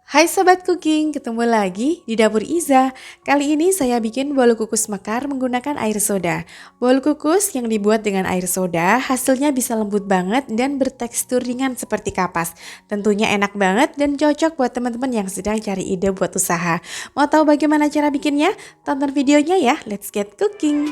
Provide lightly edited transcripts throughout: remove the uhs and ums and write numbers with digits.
Hai Sobat Cooking, ketemu lagi di Dapur Iza. Kali ini saya bikin bolu kukus mekar menggunakan air soda. Bolu kukus yang dibuat dengan air soda hasilnya bisa lembut banget dan bertekstur ringan seperti kapas. Tentunya enak banget dan cocok buat teman-teman yang sedang cari ide buat usaha. Mau tahu bagaimana cara bikinnya? Tonton videonya ya, let's get cooking!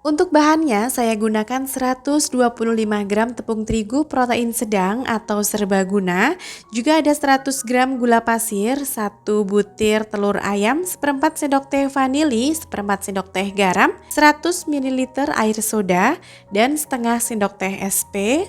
Untuk bahannya, saya gunakan 125 gram tepung terigu protein sedang atau serbaguna, juga ada 100 gram gula pasir, 1 butir telur ayam, seperempat sendok teh vanili, seperempat sendok teh garam, 100 ml air soda, dan setengah sendok teh SP.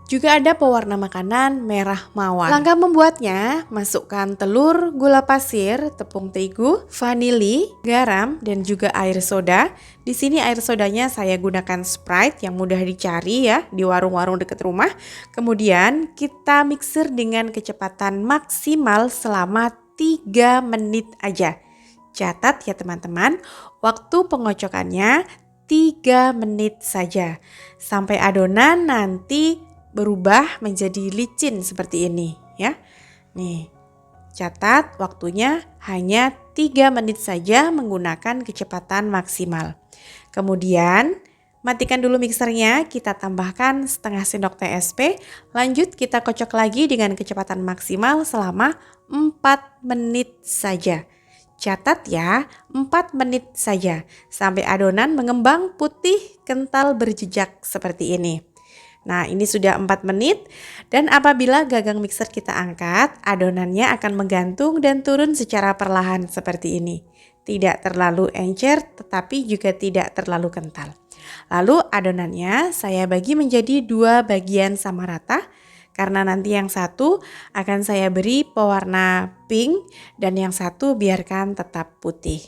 Juga ada pewarna makanan merah mawar. Langkah membuatnya, masukkan telur, gula pasir, tepung terigu, vanili, garam, dan juga air soda. Di sini air sodanya saya gunakan Sprite yang mudah dicari ya di warung-warung dekat rumah. Kemudian kita mixer dengan kecepatan maksimal selama 3 menit aja. Catat ya teman-teman, waktu pengocokannya 3 menit saja. Sampai adonan nanti berubah menjadi licin seperti ini ya. Nih, catat waktunya hanya 3 menit saja menggunakan kecepatan maksimal. Kemudian matikan dulu mixernya, kita tambahkan setengah sendok teh SP, lanjut kita kocok lagi dengan kecepatan maksimal selama 4 menit saja. Catat ya, 4 menit saja sampai adonan mengembang putih kental berjejak seperti ini. Nah, ini sudah 4 menit dan apabila gagang mixer kita angkat, adonannya akan menggantung dan turun secara perlahan seperti ini. Tidak terlalu encer tetapi juga tidak terlalu kental. Lalu adonannya saya bagi menjadi 2 bagian sama rata karena nanti yang satu akan saya beri pewarna pink dan yang satu biarkan tetap putih.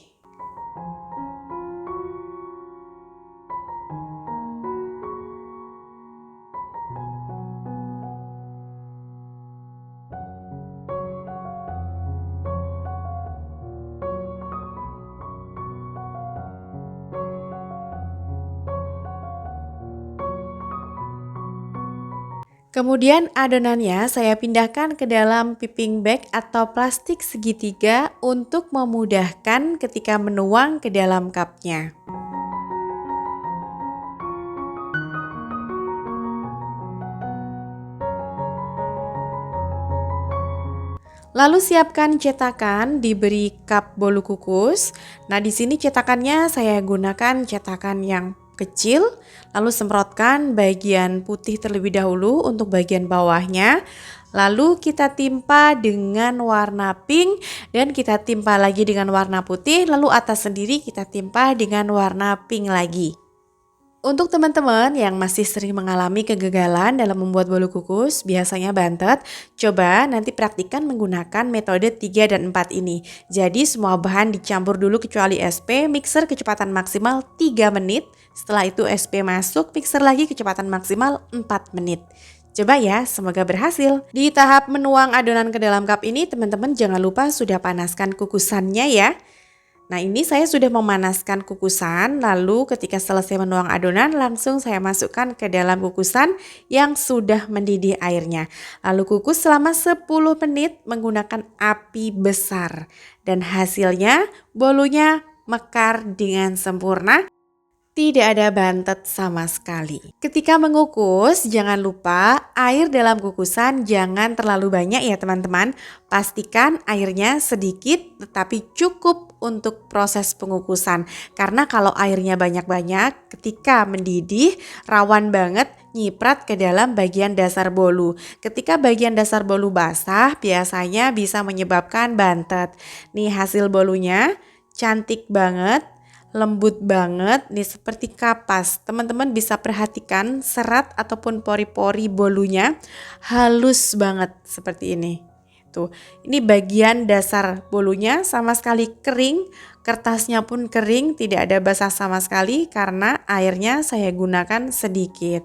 Kemudian adonannya saya pindahkan ke dalam piping bag atau plastik segitiga untuk memudahkan ketika menuang ke dalam cupnya. Lalu siapkan cetakan diberi cup bolu kukus. Nah, di sini cetakannya saya gunakan cetakan yang kecil, lalu semprotkan bagian putih terlebih dahulu untuk bagian bawahnya. Lalu kita timpa dengan warna pink dan kita timpa lagi dengan warna putih, lalu atas sendiri kita timpa dengan warna pink lagi. Untuk teman-teman yang masih sering mengalami kegagalan dalam membuat bolu kukus, biasanya bantet, coba nanti praktikkan menggunakan metode 3 dan 4 ini. Jadi semua bahan dicampur dulu kecuali SP, mixer kecepatan maksimal 3 menit. Setelah itu SP masuk, mixer lagi kecepatan maksimal 4 menit. Coba ya, semoga berhasil. Di tahap menuang adonan ke dalam cup ini, teman-teman jangan lupa sudah panaskan kukusannya ya. Nah, ini saya sudah memanaskan kukusan, lalu ketika selesai menuang adonan langsung saya masukkan ke dalam kukusan yang sudah mendidih airnya. Lalu kukus selama 10 menit menggunakan api besar dan hasilnya bolunya mekar dengan sempurna. Tidak ada bantet sama sekali. Ketika mengukus, jangan lupa air dalam kukusan jangan terlalu banyak ya teman-teman. Pastikan airnya sedikit tetapi cukup untuk proses pengukusan. Karena kalau airnya banyak-banyak, ketika mendidih rawan banget nyiprat ke dalam bagian dasar bolu. Ketika bagian dasar bolu basah, biasanya bisa menyebabkan bantet. Nih hasil bolunya cantik banget. Lembut banget nih seperti kapas. Teman-teman bisa perhatikan serat ataupun pori-pori bolunya halus banget seperti ini. Tuh, ini bagian dasar bolunya sama sekali kering, kertasnya pun kering, tidak ada basah sama sekali karena airnya saya gunakan sedikit.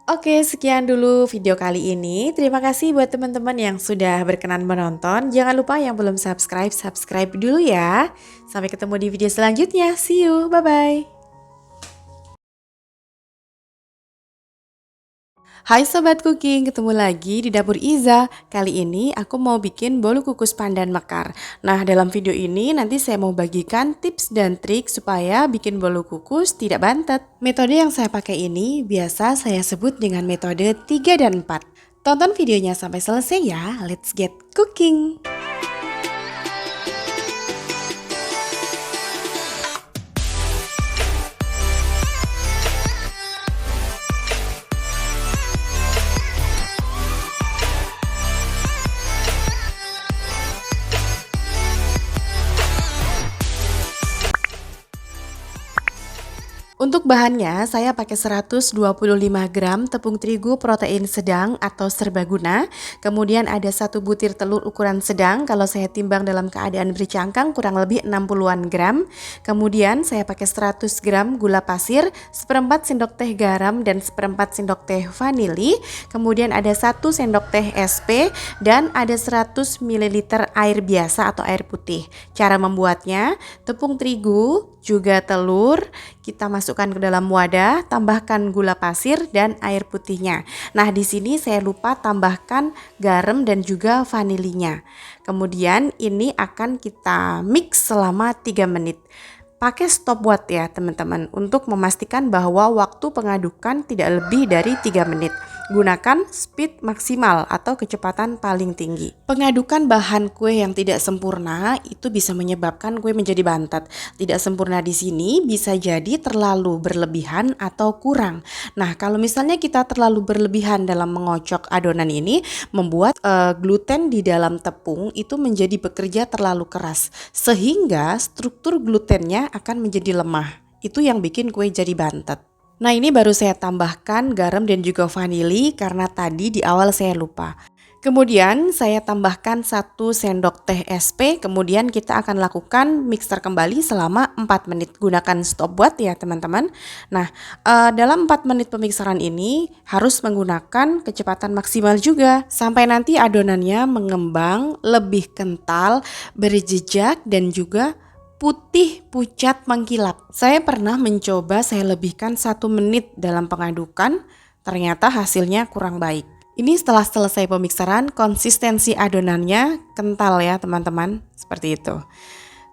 Oke, sekian dulu video kali ini. Terima kasih buat teman-teman yang sudah berkenan menonton. Jangan lupa yang belum subscribe, subscribe dulu ya. Sampai ketemu di video selanjutnya. See you, bye-bye. Hai Sobat Cooking, ketemu lagi di Dapur Iza. Kali ini aku mau bikin bolu kukus pandan mekar. Nah, dalam video ini nanti saya mau bagikan tips dan trik supaya bikin bolu kukus tidak bantet. Metode yang saya pakai ini biasa saya sebut dengan metode 3 dan 4. Tonton videonya sampai selesai ya. Let's get cooking. Untuk bahannya, saya pakai 125 gram tepung terigu protein sedang atau serbaguna. Kemudian ada 1 butir telur ukuran sedang, kalau saya timbang dalam keadaan bercangkang kurang lebih 60-an gram. Kemudian saya pakai 100 gram gula pasir, seperempat sendok teh garam dan seperempat sendok teh vanili. Kemudian ada 1 sendok teh SP dan ada 100 ml air biasa atau air putih. Cara membuatnya, tepung terigu juga telur kita masukkan ke dalam wadah, tambahkan gula pasir dan air putihnya. Nah, di sini saya lupa tambahkan garam dan juga vanilinya. Kemudian ini akan kita mix selama 3 menit. Pakai stopwatch ya teman-teman untuk memastikan bahwa waktu pengadukan tidak lebih dari 3 menit. Gunakan speed maksimal atau kecepatan paling tinggi. Pengadukan bahan kue yang tidak sempurna itu bisa menyebabkan kue menjadi bantet. Tidak sempurna di sini bisa jadi terlalu berlebihan atau kurang. Nah, kalau misalnya kita terlalu berlebihan dalam mengocok adonan ini, membuat gluten di dalam tepung itu menjadi bekerja terlalu keras, sehingga struktur glutennya akan menjadi lemah. Itu yang bikin kue jadi bantet. Nah, ini baru saya tambahkan garam dan juga vanili karena tadi di awal saya lupa. Kemudian saya tambahkan 1 sendok teh SP, kemudian kita akan lakukan mixer kembali selama 4 menit. Gunakan stopwatch ya teman-teman. Nah, dalam 4 menit pemikseran ini harus menggunakan kecepatan maksimal juga. Sampai nanti adonannya mengembang, lebih kental, berjejak dan juga putih pucat mengkilap. Saya pernah mencoba saya lebihkan 1 menit dalam pengadukan, ternyata hasilnya kurang baik. Ini setelah selesai pemikseran, konsistensi adonannya kental ya teman-teman, seperti itu.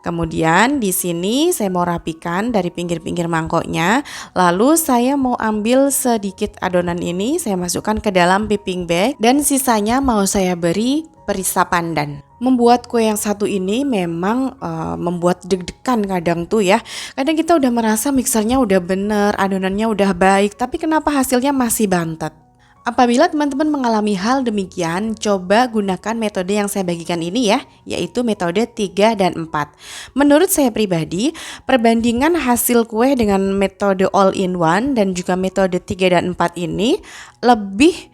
Kemudian di sini saya mau rapikan dari pinggir-pinggir mangkoknya. Lalu saya mau ambil sedikit adonan ini, saya masukkan ke dalam piping bag dan sisanya mau saya beri perisa pandan. Membuat kue yang satu ini memang membuat deg-degan kadang tuh ya. Kadang kita udah merasa mixernya udah bener, adonannya udah baik, tapi kenapa hasilnya masih bantet? Apabila teman-teman mengalami hal demikian, coba gunakan metode yang saya bagikan ini ya, yaitu metode 3 dan 4. Menurut saya pribadi, perbandingan hasil kue dengan metode all in one dan juga metode 3 dan 4 ini lebih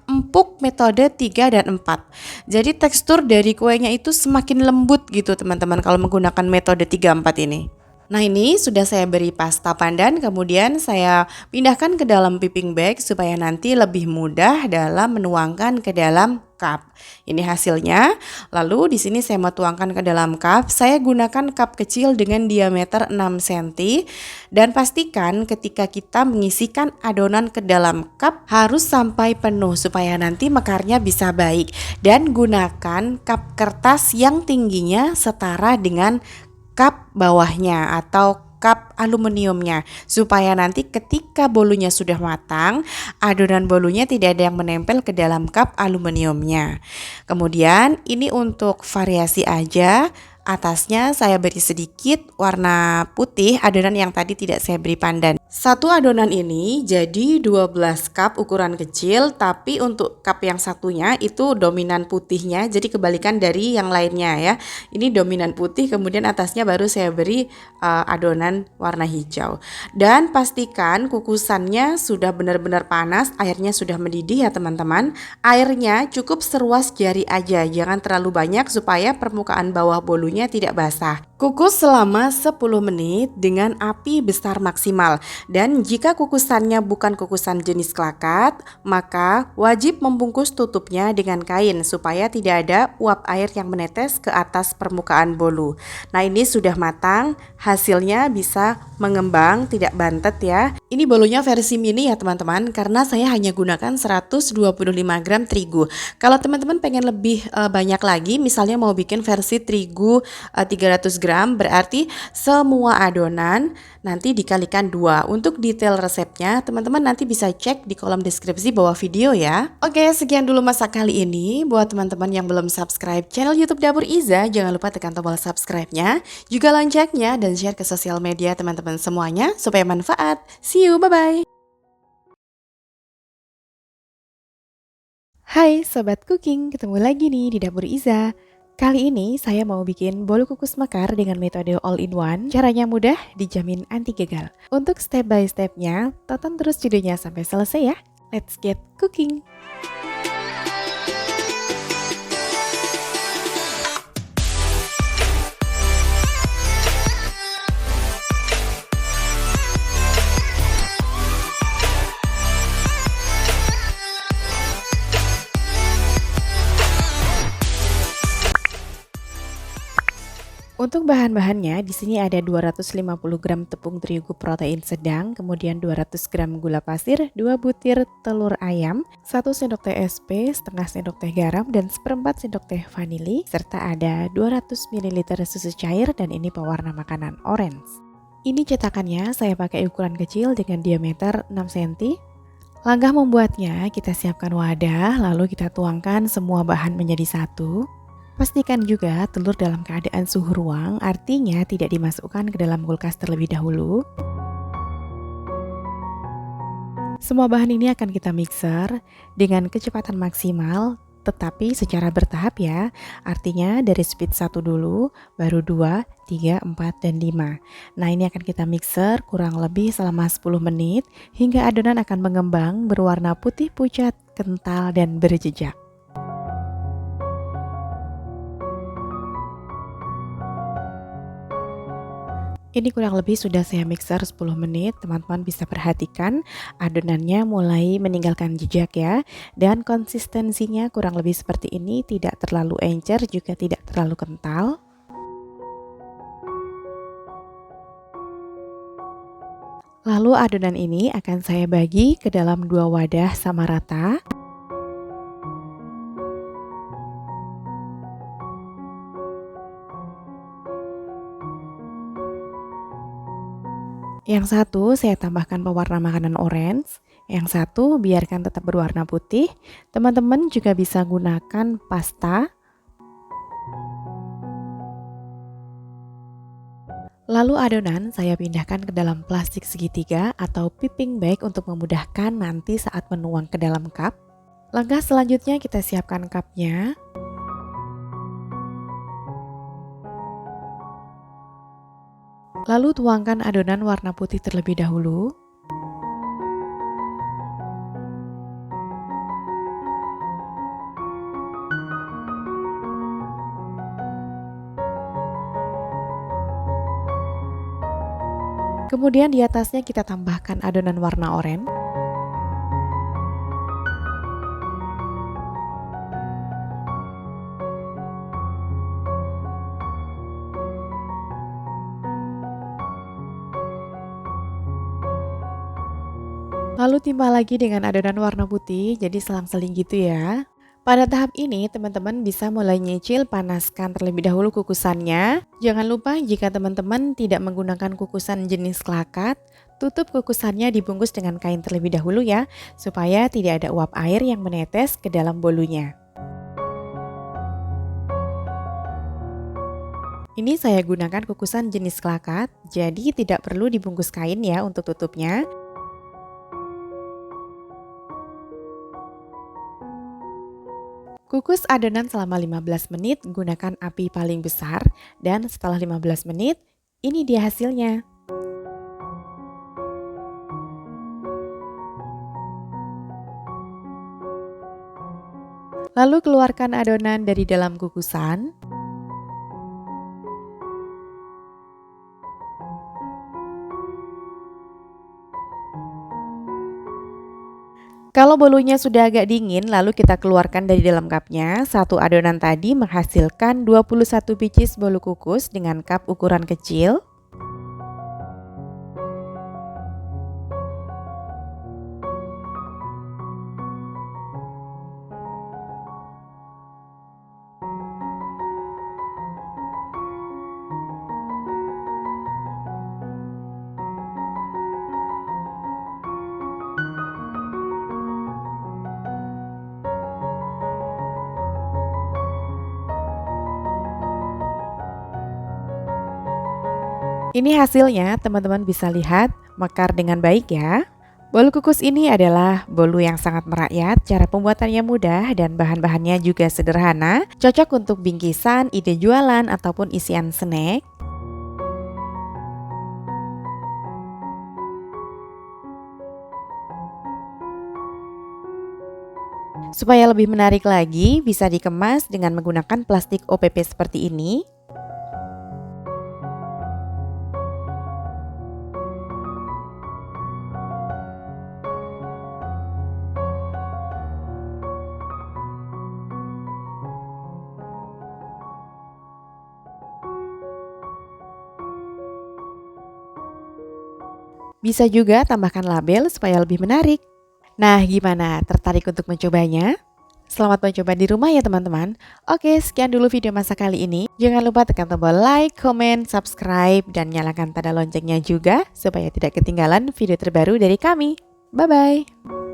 empuk metode 3 dan 4. Jadi tekstur dari kuenya itu semakin lembut gitu teman-teman kalau menggunakan metode 3 4 ini. Nah, ini sudah saya beri pasta pandan, kemudian saya pindahkan ke dalam piping bag supaya nanti lebih mudah dalam menuangkan ke dalam cup. Ini hasilnya. Lalu di sini saya mau tuangkan ke dalam cup. Saya gunakan cup kecil dengan diameter 6 cm dan pastikan ketika kita mengisikan adonan ke dalam cup harus sampai penuh supaya nanti mekarnya bisa baik, dan gunakan cup kertas yang tingginya setara dengan cup bawahnya atau cup aluminiumnya supaya nanti ketika bolunya sudah matang, adonan bolunya tidak ada yang menempel ke dalam cup aluminiumnya. Kemudian ini untuk variasi aja. Atasnya saya beri sedikit warna putih adonan yang tadi tidak saya beri pandan. Satu adonan ini jadi 12 cup ukuran kecil, tapi untuk cup yang satunya itu dominan putihnya, jadi kebalikan dari yang lainnya ya. Ini dominan putih, kemudian atasnya baru saya beri adonan warna hijau. Dan pastikan kukusannya sudah benar-benar panas, airnya sudah mendidih ya teman-teman. Airnya cukup seruas jari aja, jangan terlalu banyak supaya permukaan bawah bolunya tidak basah. Kukus selama 10 menit dengan api besar maksimal. Dan jika kukusannya bukan kukusan jenis klakat, maka wajib membungkus tutupnya dengan kain supaya tidak ada uap air yang menetes ke atas permukaan bolu. Nah, ini sudah matang, hasilnya bisa mengembang, tidak bantet ya. Ini bolunya versi mini ya teman-teman, karena saya hanya gunakan 125 gram terigu. Kalau teman-teman pengen lebih banyak lagi, misalnya mau bikin versi terigu 300 gram, berarti semua adonan nanti dikalikan 2. Untuk detail resepnya teman-teman nanti bisa cek di kolom deskripsi bawah video ya. Oke, sekian dulu masak kali ini. Buat teman-teman yang belum subscribe channel YouTube Dapur Iza, jangan lupa tekan tombol subscribe-nya, juga loncengnya, dan share ke sosial media teman-teman semuanya supaya manfaat. See you, bye-bye. Hai Sobat Cooking, ketemu lagi nih di Dapur Iza. Kali ini saya mau bikin bolu kukus mekar dengan metode all-in-one. Caranya mudah, dijamin anti gagal. Untuk step by stepnya, tonton terus videonya sampai selesai ya. Let's get cooking! Untuk bahan-bahannya, di sini ada 250 gram tepung terigu protein sedang, kemudian 200 gram gula pasir, 2 butir telur ayam, 1 sendok teh SP, setengah sendok teh garam, dan seperempat sendok teh vanili, serta ada 200 ml susu cair, dan ini pewarna makanan orange. Ini cetakannya saya pakai ukuran kecil dengan diameter 6 cm. Langkah membuatnya, kita siapkan wadah, lalu kita tuangkan semua bahan menjadi satu. Pastikan juga telur dalam keadaan suhu ruang, artinya tidak dimasukkan ke dalam kulkas terlebih dahulu. Semua bahan ini akan kita mixer dengan kecepatan maksimal, tetapi secara bertahap ya. Artinya dari speed 1 dulu, baru 2, 3, 4, dan 5. Nah, ini akan kita mixer kurang lebih selama 10 menit hingga adonan akan mengembang berwarna putih pucat, kental, dan berjejak. Ini kurang lebih sudah saya mixer 10 menit, teman-teman bisa perhatikan adonannya mulai meninggalkan jejak ya. Dan konsistensinya kurang lebih seperti ini, tidak terlalu encer juga tidak terlalu kental. Lalu adonan ini akan saya bagi ke dalam 2 wadah sama rata. Yang satu saya tambahkan pewarna makanan orange, yang satu biarkan tetap berwarna putih. Teman-teman juga bisa gunakan pasta. Lalu adonan saya pindahkan ke dalam plastik segitiga atau piping bag untuk memudahkan nanti saat menuang ke dalam cup. Langkah selanjutnya kita siapkan cupnya. Lalu tuangkan adonan warna putih terlebih dahulu. Kemudian di atasnya kita tambahkan adonan warna oranye. Lalu timpa lagi dengan adonan warna putih, jadi selang-seling gitu ya. Pada tahap ini, teman-teman bisa mulai nyicil, panaskan terlebih dahulu kukusannya. Jangan lupa jika teman-teman tidak menggunakan kukusan jenis klakat, tutup kukusannya dibungkus dengan kain terlebih dahulu ya, supaya tidak ada uap air yang menetes ke dalam bolunya. Ini saya gunakan kukusan jenis klakat, jadi tidak perlu dibungkus kain ya untuk tutupnya. Kukus adonan selama 15 menit, gunakan api paling besar, dan setelah 15 menit, ini dia hasilnya. Lalu keluarkan adonan dari dalam kukusan. Kalau bolunya sudah agak dingin, lalu kita keluarkan dari dalam cupnya. Satu adonan tadi menghasilkan 21 biji bolu kukus dengan cup ukuran kecil. Ini hasilnya, teman-teman bisa lihat mekar dengan baik ya. Bolu kukus ini adalah bolu yang sangat merakyat, cara pembuatannya mudah dan bahan-bahannya juga sederhana, cocok untuk bingkisan, ide jualan, ataupun isian snack. Supaya lebih menarik lagi, bisa dikemas dengan menggunakan plastik OPP seperti ini. Bisa juga tambahkan label supaya lebih menarik. Nah, gimana? Tertarik untuk mencobanya? Selamat mencoba di rumah ya teman-teman. Oke, sekian dulu video masak kali ini. Jangan lupa tekan tombol like, comment, subscribe, dan nyalakan tanda loncengnya juga supaya tidak ketinggalan video terbaru dari kami. Bye-bye.